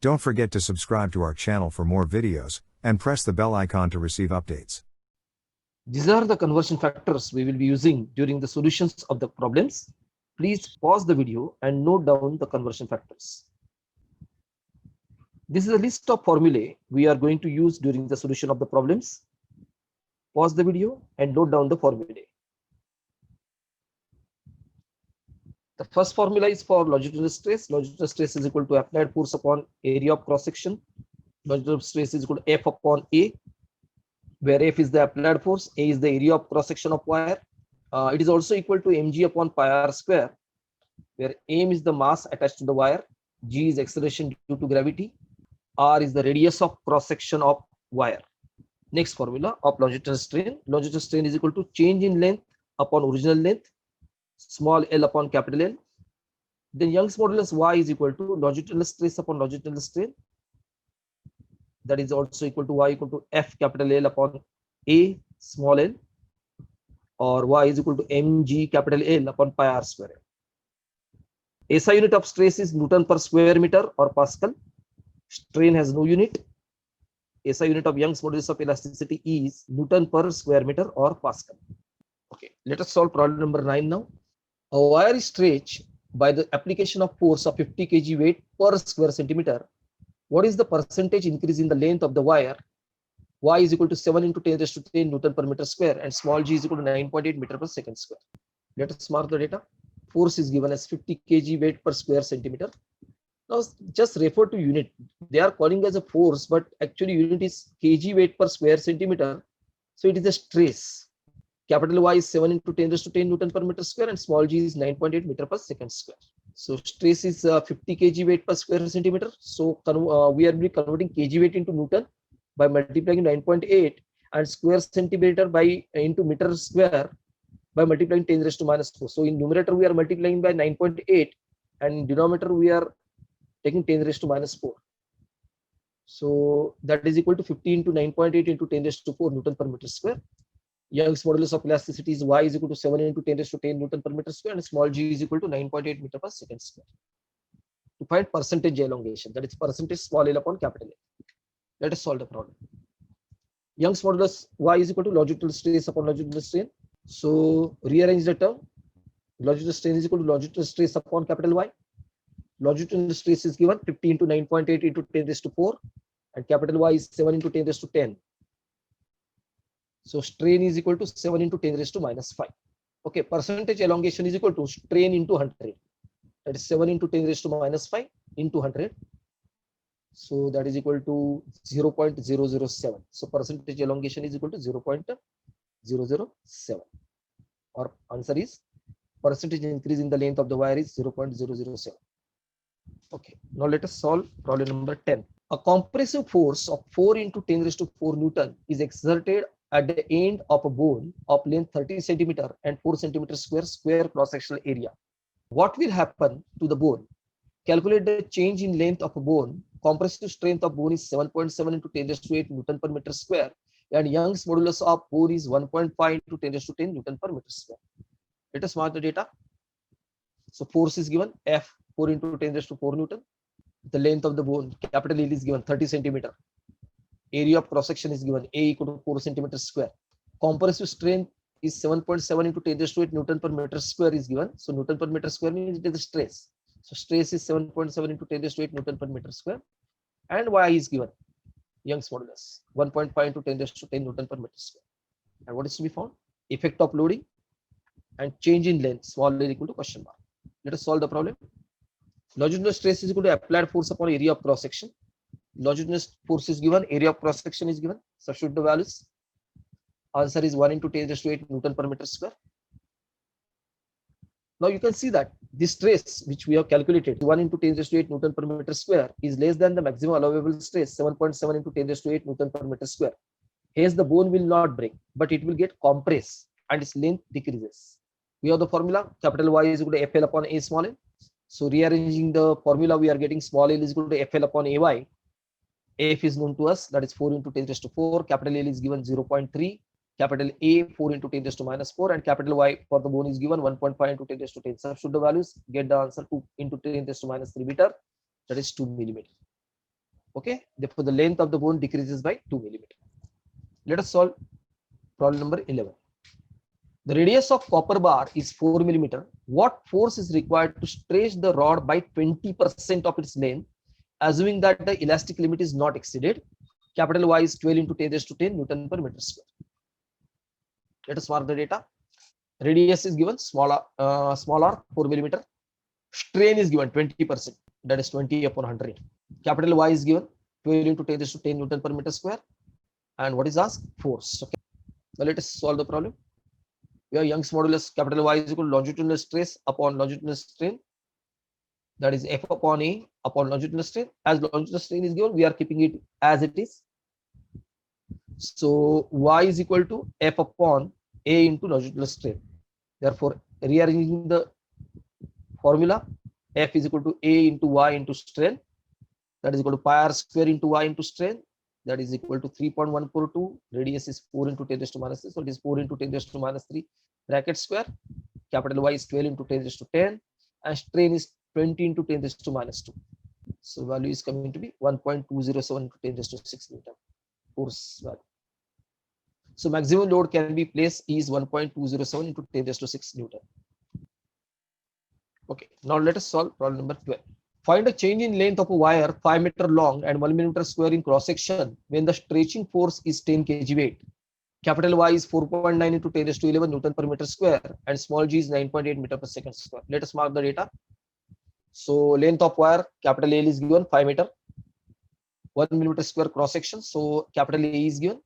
Don't forget to subscribe to our channel for more videos, and press the bell icon to receive updates. These are the conversion factors we will be using during the solutions of the problems. Please pause the video and note down the conversion factors. This is a list of formulae we are going to use during the solution of the problems. Pause the video and note down the formulae. The first formula is for longitudinal stress. Longitudinal stress is equal to applied force upon area of cross section. Longitudinal stress is equal to F upon A, where F is the applied force, A is the area of cross section of wire. It is also equal to mg upon pi r square, where m is the mass attached to the wire, g is acceleration due to gravity, r is the radius of cross section of wire. Next formula of longitudinal strain. Longitudinal strain is equal to change in length upon original length, small l upon capital L. Then Young's modulus y is equal to longitudinal stress upon longitudinal strain. That is also equal to y equal to F capital L upon A small l, or y is equal to mg capital L upon pi r square. SI unit of stress is Newton per square meter or Pascal. Strain has no unit. SI unit of Young's modulus of elasticity is Newton per square meter or Pascal. Okay, let us solve problem number 9 now. A wire is stretched by the application of force of 50 kg weight per square centimeter. What is the percentage increase in the length of the wire? Y is equal to 7 into 10 raised to 10 Newton per meter square, and small g is equal to 9.8 meter per second square. Let us mark the data. Force is given as 50 kg weight per square centimeter. Now just refer to unit. They are calling as a force, but actually unit is kg weight per square centimeter. So it is a stress. Capital Y is 7 into 10 raised to 10 Newton per meter square, and small g is 9.8 meter per second square. So stress is 50 kg weight per square centimeter. So we are converting kg weight into Newton by multiplying 9.8, and square centimeter by into meter square by multiplying 10 raised to minus 4. So in numerator we are multiplying by 9.8, and in denominator we are taking 10 raised to minus 4. So that is equal to 50 into 9.8 into 10 raised to 4 Newton per meter square. Young's modulus of elasticity is y is equal to 7 into 10 raised to 10 Newton per meter square, and small g is equal to 9.8 meter per second square. To find percentage elongation, that is percentage small l upon capital L. Let us solve the problem. Young's modulus y is equal to longitudinal stress upon longitudinal strain. So rearrange the term. Longitudinal strain is equal to longitudinal stress upon capital Y. Longitudinal stress is given 50 into 9.8 into 10 raised to 4, and capital Y is 7 into 10 raised to 10. So strain is equal to 7 into 10 raised to minus 5. Okay, percentage elongation is equal to strain into 100. That is 7 into 10 raised to minus 5 into 100. So that is equal to 0.007. So percentage elongation is equal to 0.007. Our answer is percentage increase in the length of the wire is 0.007. Okay, now let us solve problem number 10. A compressive force of 4 into 10 raised to 4 Newton is exerted at the end of a bone of length 30 centimeter and 4 centimeter square cross-sectional area. What will happen to the bone? Calculate the change in length of a bone. Compressive strength of bone is 7.7 into 10 raised to 8 Newton per meter square, and Young's modulus of bone is 1.5 into 10 raised to 10 Newton per meter square. Let us mark the data. So force is given F 4 into 10 raised to 4 Newton. The length of the bone, capital L, is given 30 centimeter. Area of cross section is given A equal to 4 centimeter square. Compressive strength is 7.7 into 10 raised to 8 Newton per meter square is given. So Newton per meter square means it is the stress. So stress is 7.7 into 10 raised to 8 Newton per meter square, and Y is given Young's modulus 1.5 into 10 raised to 10 Newton per meter square. And what is to be found? Effect of loading and change in length small l equal to question mark. Let us solve the problem. Longitudinal stress is equal to applied force upon area of cross section. Longitudinal force is given, area of cross section is given. Substitute the values. Answer is 1 into 10 raised to 8 Newton per meter square. Now you can see that this stress which we have calculated 1 into 10 raised to 8 Newton per meter square is less than the maximum allowable stress 7.7 into 10 raised to 8 Newton per meter square. Hence the bone will not break, but it will get compressed and its length decreases. We have the formula capital Y is equal to FL upon A small l. So rearranging the formula, we are getting small l is equal to FL upon AY. F is known to us, that is 4 into 10 raised to 4. Capital L is given 0.3. Capital A 4 into 10 raised to minus 4, and capital Y for the bone is given 1.5 into 10 raised to 10. Substitute the values, get the answer 2 into 10 raised to minus 3 meter, that is 2 millimeter. Okay, therefore the length of the bone decreases by 2 millimeter. Let us solve problem number 11. The radius of copper bar is 4 millimeter. What force is required to stretch the rod by 20% of its length, assuming that the elastic limit is not exceeded? Capital Y is 12 into 10 raised to 10 Newton per meter square. Let us mark the data. Radius is given small r 4 millimeter. Strain is given 20%, that is 20 upon 100. Capital Y is given 12 into 10 raised to 10 Newton per meter square. And what is asked? Force. Okay. Now let us solve the problem. We have Young's modulus capital Y is equal to longitudinal stress upon longitudinal strain. That is F upon A upon longitudinal strain. As longitudinal strain is given, we are keeping it as it is. So Y is equal to F upon A into longitudinal strain. Therefore, rearranging the formula, F is equal to A into Y into strain. That is equal to pi r square into Y into strain. That is equal to 3.142. Radius is 4 into 10 raised to minus 3. So it is 4 into 10 raised to minus 3 bracket square. Capital Y is 12 into 10 raised to 10. And strain is 20 into 10 raised to minus 2. So value is coming to be 1.207 into 10 raised to 6 Newton. Force value. So maximum load can be placed is 1.207 into 10 raised to 6 Newton. Okay, now let us solve problem number 12. Find a change in length of a wire 5 meter long and 1 millimeter square in cross section when the stretching force is 10 kg weight. Capital Y is 4.9 into 10 raised to 11 Newton per meter square and small g is 9.8 meter per second square. Let us mark the data. So length of wire capital L is given 5 meter, 1 millimeter square cross section. So capital A is given.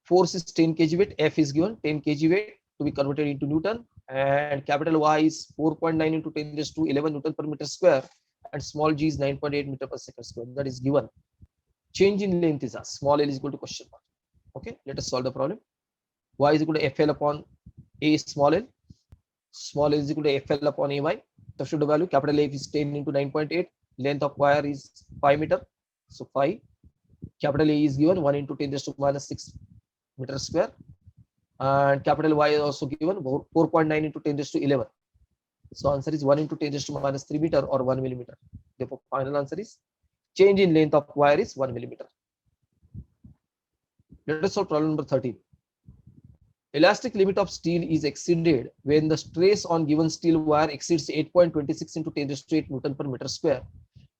Force is 10 kg weight. F is given 10 kg weight to be converted into Newton. And capital Y is 4.9 into 10 raised to 11 Newton per meter square. And small g is 9.8 meter per second square. That is given. Change in length is asked. Small l is equal to question mark. Okay, let us solve the problem. Y is equal to FL upon A small l. Small l is equal to FL upon AY. Substitute the value. Capital A is 10 into 9.8. Length of wire is 5 meter. So 5. Capital A is given 1 into 10 raised to minus 6 meter square. And capital Y is also given 4.9 into 10 raised to 11. So answer is 1 into 10 raised to minus 3 meter or 1 millimeter. Therefore, final answer is change in length of wire is 1 millimeter. Let us solve problem number 13. Elastic limit of steel is exceeded when the stress on given steel wire exceeds 8.26 into 10 raised to 8 Newton per meter square.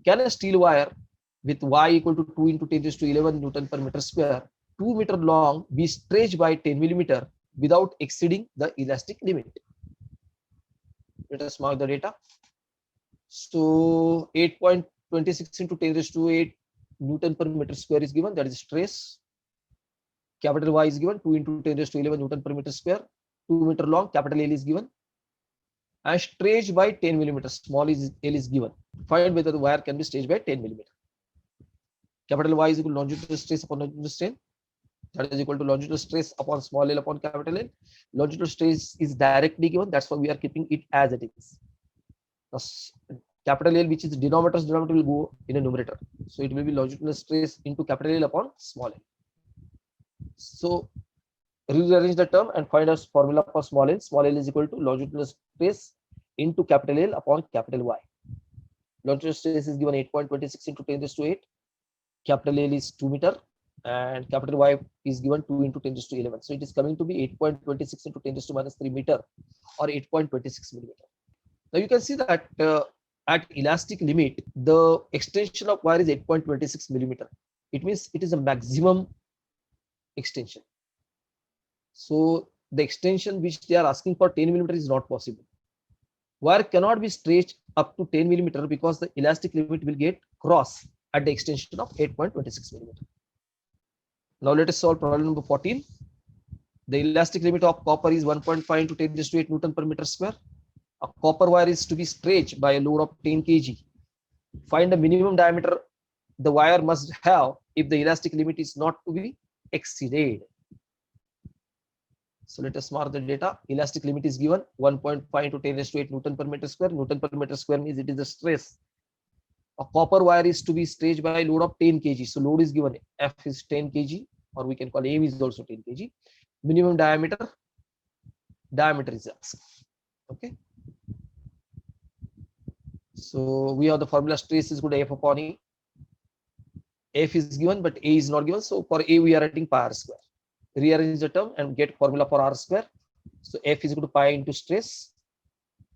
Can a steel wire with Y equal to 2 into 10 raised to 11 Newton per meter square, 2 meter long, be stretched by 10 millimeter without exceeding the elastic limit? Let us mark the data. So 8.26 into 10 raised to 8 Newton per meter square is given. That is stress. Capital Y is given 2 into 10 raised to 11 Newton per meter square. 2 meter long. Capital L is given. And stretched by 10 millimeters. Small L is given. Find whether the wire can be stretched by 10 millimeter. Capital Y is equal to longitudinal stress upon longitudinal strain. That is equal to longitudinal stress upon small l upon capital L. Longitudinal stress is directly given. That's why we are keeping it as it is. Now, capital L, which is denominator will go in a numerator. So it will be longitudinal stress into capital L upon small l. So rearrange the term and find a formula for small l. Small l is equal to longitudinal stress into capital L upon capital Y. Longitudinal stress is given 8.26 into 10 raised to 8. Capital L is 2 meter. And capital Y is given 2 into 10 raised to 11. So it is coming to be 8.26 into 10 raised to minus 3 meter or 8.26 millimeter. Now you can see that at elastic limit, the extension of wire is 8.26 millimeter. It means it is a maximum extension. So the extension which they are asking for 10 millimeter is not possible. Wire cannot be stretched up to 10 millimeter because the elastic limit will get crossed at the extension of 8.26 millimeter. Now let us solve problem number 14. The elastic limit of copper is 1.5 into 10 raised to 8 Newton per meter square. A copper wire is to be stretched by a load of 10 kg. Find the minimum diameter the wire must have if the elastic limit is not to be exceeded. So let us mark the data. Elastic limit is given 1.5 into 10 raised to 8 Newton per meter square. Newton per meter square means it is the stress. A copper wire is to be stretched by a load of 10 kg. So load is given. F is 10 kg, or we can call A is also 10 kg. Minimum diameter is asked. Okay. So we have the formula stress is equal to F upon E. F is given, but A is not given. So for A, we are writing pi r square. Rearrange the term and get formula for r square. So F is equal to pi into stress.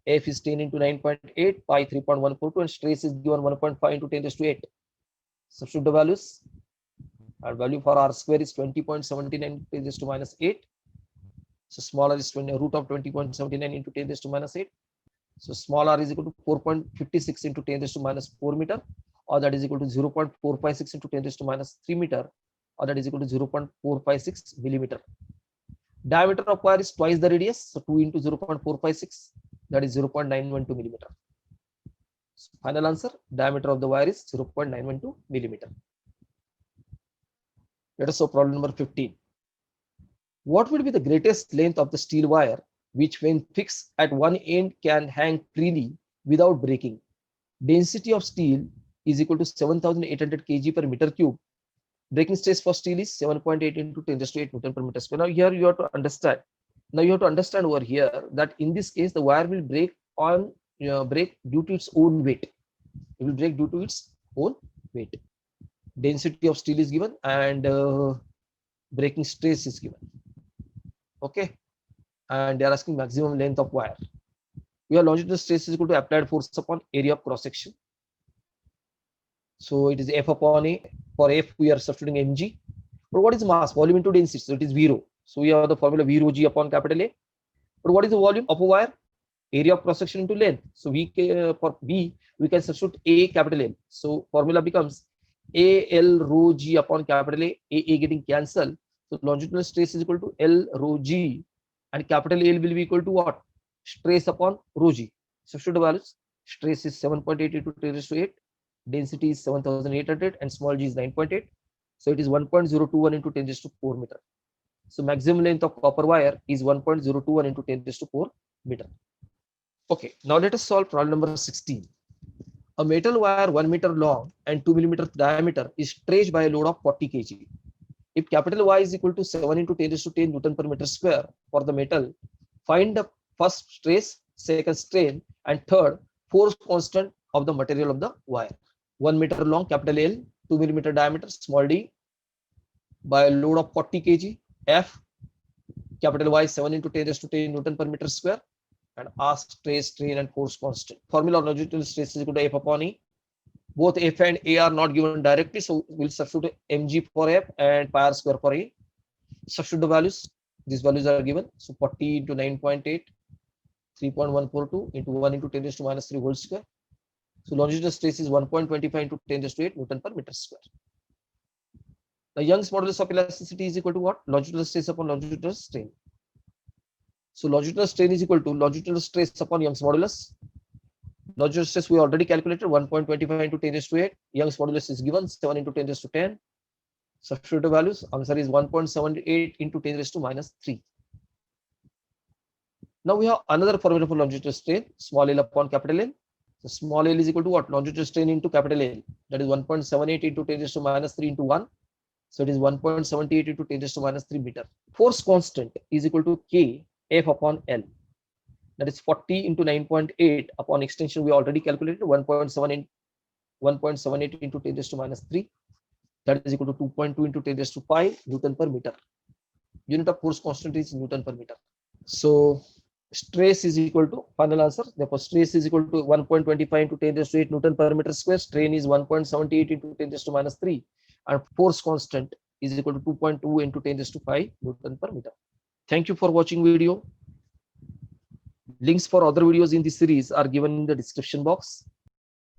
F is 10 into 9.8, pi 3.142, and stress is given 1.5 into 10 raised to 8. Substitute the values. Our value for r square is 20.79 10 raised to minus 8. So small r is root of 20.79 into 10 raised to minus 8. So small r is equal to 4.56 into 10 raised to minus 4 meter, or that is equal to 0.456 into 10 raised to minus 3 meter, or that is equal to 0.456 millimeter. Diameter of wire is twice the radius, so 2 into 0.456, that is 0.912 millimeter. So final answer, diameter of the wire is 0.912 millimeter. Let us solve problem number 15. What will be the greatest length of the steel wire which when fixed at one end can hang freely without breaking? Density of steel is equal to 7,800 kg per meter cube. Breaking stress for steel is 7.8 into 10 raised to 8 Newton per meter square. Now here you have to understand. Now you have to understand over here that in this case the wire will break due to its own weight. It will break due to its own weight. Density of steel is given and breaking stress is given. Okay, and they are asking maximum length of wire. We have longitudinal stress is equal to applied force upon area of cross section. So it is F upon A. For F we are substituting mg. But what is mass? Volume into density. So it is V rho. So we have the formula V rho g upon capital A. But what is the volume of a wire? Area of cross section into length. So for V we can substitute A capital L. So formula becomes A L rho g upon capital A getting cancelled. So longitudinal stress is equal to L rho g, and capital L will be equal to what? Stress upon rho g. Substitute the values. Stress is 7.8 into 10 raised to 8. Density is 7,800 and small g is 9.8. So it is 1.021 into 10 raised to 4 meter. So maximum length of copper wire is 1.021 into 10 raised to 4 meter. Okay, now let us solve problem number 16. A metal wire 1 meter long and 2 millimeter diameter is stretched by a load of 40 kg. If capital Y is equal to 7 into 10 raised to 10 Newton per meter square for the metal, find the first stress, second strain, and third force constant of the material of the wire. 1 meter long, capital L, 2 millimeter diameter, small d, by a load of 40 kg. F, capital Y, 7 into 10 raised to 10 Newton per meter square, and ask stress, strain, and force constant. Formula of longitudinal stress is equal to F upon E. Both F and A are not given directly, so we'll substitute mg for F and pi r square for A. Substitute the values. These values are given. So 40 into 9.8, 3.142 into 1 into 10 raised to minus 3 whole square. So longitudinal stress is 1.25 into 10 raised to 8 Newton per meter square. The Young's modulus of elasticity is equal to what? Longitudinal stress upon longitudinal strain. So longitudinal strain is equal to longitudinal stress upon Young's modulus. Longitudinal stress we already calculated 1.25 into 10 raised to 8. Young's modulus is given 7 into 10 raised to 10. Substitute the values. Answer is 1.78 into 10 raised to minus 3. Now we have another formula for longitudinal strain, small l upon capital L. So small l is equal to what? Longitudinal strain into capital L. That is 1.78 into 10 raised to minus 3 into 1. So it is 1.78 into 10 raised to minus 3 meter. Force constant is equal to K F upon L. That is 40 into 9.8 upon extension we already calculated 1.78 into 10 raised to minus 3. That is equal to 2.2 into 10 raised to 5 Newton per meter. Unit of force constant is Newton per meter. So stress is equal to, final answer, therefore stress is equal to 1.25 into 10 raised to 8 Newton per meter square. Strain is 1.78 into 10 raised to minus 3. And force constant is equal to 2.2 into 10 raised to 5 Newton per meter. Thank you for watching video. Links for other videos in this series are given in the description box.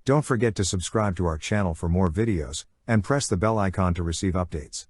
Don't forget to subscribe to our channel for more videos, and press the bell icon to receive updates.